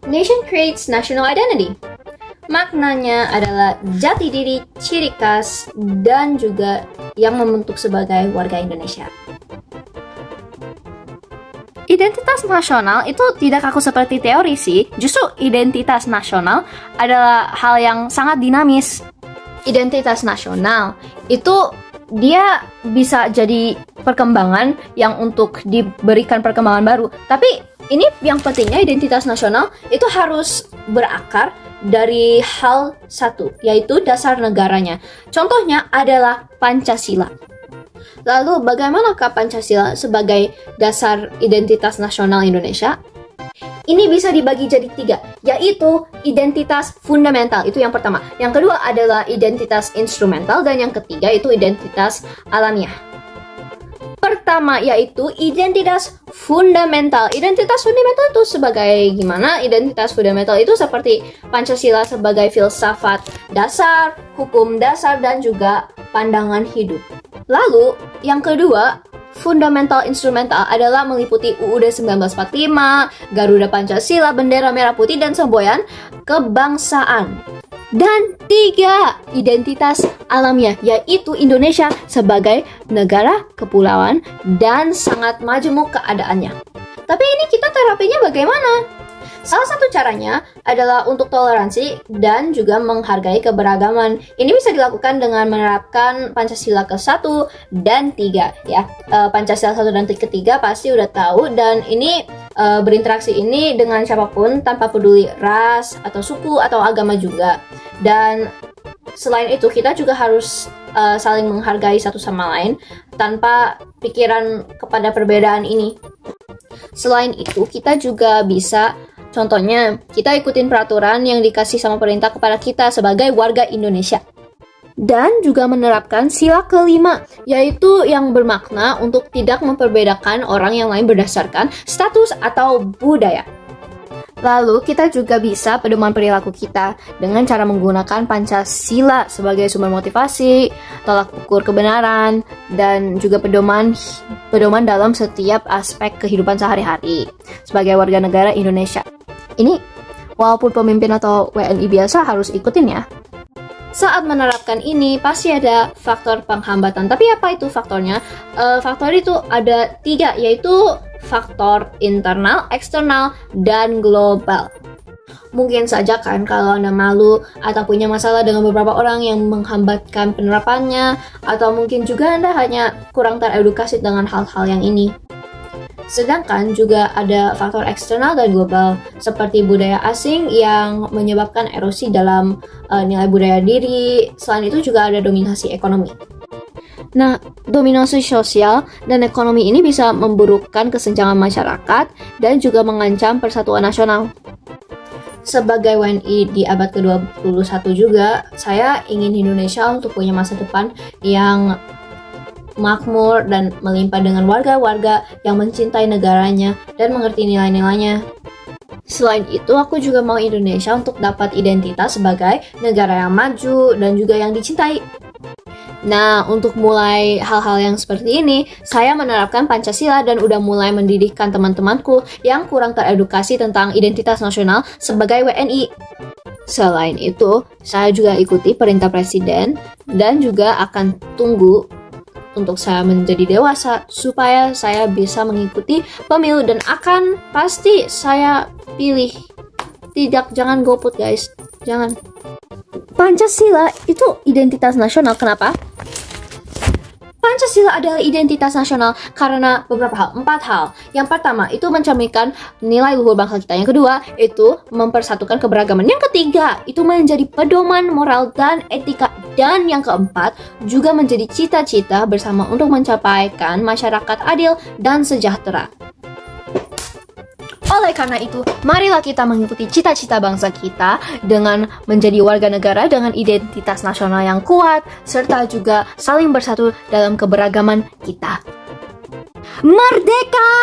Nation creates national identity. Maknanya adalah jati diri, ciri khas, dan juga yang membentuk sebagai warga Indonesia. Identitas nasional itu tidak kaku seperti teori sih. Justru identitas nasional adalah hal yang sangat dinamis. Identitas nasional itu dia bisa jadi perkembangan yang untuk diberikan perkembangan baru. Tapi ini yang pentingnya identitas nasional itu harus berakar dari hal satu, yaitu dasar negaranya. Contohnya adalah Pancasila. Lalu bagaimanakah Pancasila sebagai dasar identitas nasional Indonesia? Ini bisa dibagi jadi 3, yaitu identitas fundamental, itu yang pertama. Yang kedua adalah identitas instrumental, dan yang ketiga itu identitas alamiah. Pertama yaitu identitas fundamental. Identitas fundamental itu sebagai gimana? Identitas fundamental itu seperti Pancasila sebagai filsafat dasar, hukum dasar, dan juga pandangan hidup. Lalu yang kedua, fundamental instrumental adalah meliputi UUD 1945, Garuda Pancasila, bendera merah putih, dan semboyan kebangsaan. Dan 3, identitas alamiah, yaitu Indonesia sebagai negara kepulauan dan sangat majemuk keadaannya. Tapi ini kita terapinya bagaimana? Salah satu caranya adalah untuk toleransi dan juga menghargai keberagaman. Ini bisa dilakukan dengan menerapkan Pancasila ke-1 dan 3 ya. Pancasila 1 dan ke-3 pasti udah tahu, dan ini berinteraksi ini dengan siapapun tanpa peduli ras atau suku atau agama juga. Dan selain itu kita juga harus saling menghargai satu sama lain tanpa pikiran kepada perbedaan ini. Selain itu kita juga bisa, contohnya, kita ikutin peraturan yang dikasih sama pemerintah kepada kita sebagai warga Indonesia. Dan juga menerapkan sila kelima, yaitu yang bermakna untuk tidak memperbedakan orang yang lain berdasarkan status atau budaya. Lalu kita juga bisa pedoman perilaku kita dengan cara menggunakan Pancasila sebagai sumber motivasi, tolak ukur kebenaran, dan juga pedoman dalam setiap aspek kehidupan sehari-hari sebagai warga negara Indonesia. Ini walaupun pemimpin atau WNI biasa harus ikutin ya. Saat menerapkan ini pasti ada faktor penghambatan. Tapi apa itu faktornya? Faktor itu ada 3, yaitu faktor internal, eksternal, dan global. Mungkin saja kan kalau Anda malu atau punya masalah dengan beberapa orang yang menghambatkan penerapannya, atau mungkin juga Anda hanya kurang teredukasi dengan hal-hal yang ini. Sedangkan juga ada faktor eksternal dan global, seperti budaya asing yang menyebabkan erosi dalam nilai budaya diri. Selain itu juga ada dominasi ekonomi. Nah, dominasi sosial dan ekonomi ini bisa memburukkan kesenjangan masyarakat dan juga mengancam persatuan nasional. Sebagai WNI di abad ke-21 juga, saya ingin Indonesia untuk punya masa depan yang makmur dan melimpah dengan warga-warga yang mencintai negaranya dan mengerti nilai-nilainya. Selain itu, aku juga mau Indonesia untuk dapat identitas sebagai negara yang maju dan juga yang dicintai. Nah, untuk mulai hal-hal yang seperti ini, saya menerapkan Pancasila dan udah mulai mendidikkan teman-temanku yang kurang teredukasi tentang identitas nasional sebagai WNI. Selain itu, saya juga ikuti perintah Presiden dan juga akan tunggu untuk saya menjadi dewasa supaya saya bisa mengikuti pemilu, dan akan pasti saya pilih. Jangan golput guys, jangan. Pancasila itu identitas nasional. Kenapa? Pancasila adalah identitas nasional karena beberapa hal, 4 hal. Yang pertama, itu mencerminkan nilai luhur bangsa kita. Yang kedua, itu mempersatukan keberagaman. Yang ketiga, itu menjadi pedoman moral dan etika. Dan yang keempat, juga menjadi cita-cita bersama untuk mencapaikan masyarakat adil dan sejahtera. Oleh karena itu, marilah kita mengikuti cita-cita bangsa kita dengan menjadi warga negara dengan identitas nasional yang kuat, serta juga saling bersatu dalam keberagaman kita. Merdeka!